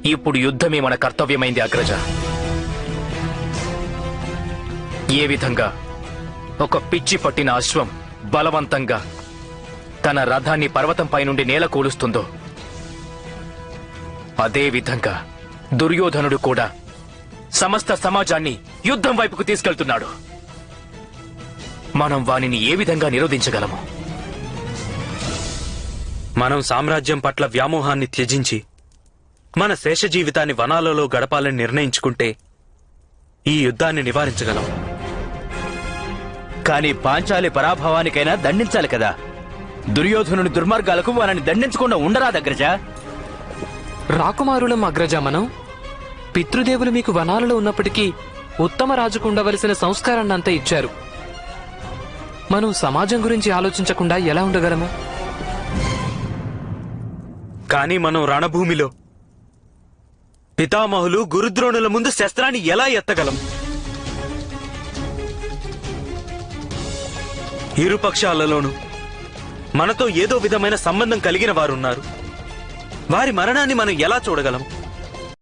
ఇప్పుడు యుద్ధమే మన కర్తవ్యమైంది అగ్రజ. ఏ విధంగా ఒక పిచ్చి పట్టిన అశ్వం బలవంతంగా తన రథాన్ని పర్వతంపై నుండి నేల కూలుస్తుందో, అదే విధంగా దుర్యోధనుడు కూడా సమస్త సమాజాన్ని యుద్ధం వైపుకు తీసుకెళ్తున్నాడు. మనం వానిని ఏ విధంగా నిరోధించగలము? మనం సామ్రాజ్యం పట్ల వ్యామోహాన్ని త్యజించి మన శేష జీవితాన్ని వనాలలో గడపాలని నిర్ణయించుకుంటే ఈ యుద్ధాన్ని నివారించగలం. కానీ పాంచాలి పరాభవానికైనా దండించాలి కదా. దుర్యోధనుని దుర్మార్గాలకు వాళ్ళని దండించకుండా ఉండరాదగ్రజ. రాకుమారులం అగ్రజ. మనం పితృదేవులు మీకు వనాలలో ఉన్నప్పటికీ ఉత్తమ రాజుకు ఉండవలసిన సంస్కారాన్నంతా ఇచ్చారు. మనం సమాజం గురించి ఆలోచించకుండా ఎలా ఉండగలము? కానీ మనం రణభూమిలో పితామహులు గురుద్రోణుల ముందు శస్త్రాన్ని ఎలా ఎత్తగలం? ఇరుపక్షాలలోనూ మనతో ఏదో విధమైన సంబంధం కలిగిన వారున్నారు. వారి మరణాన్ని మనం ఎలా చూడగలం?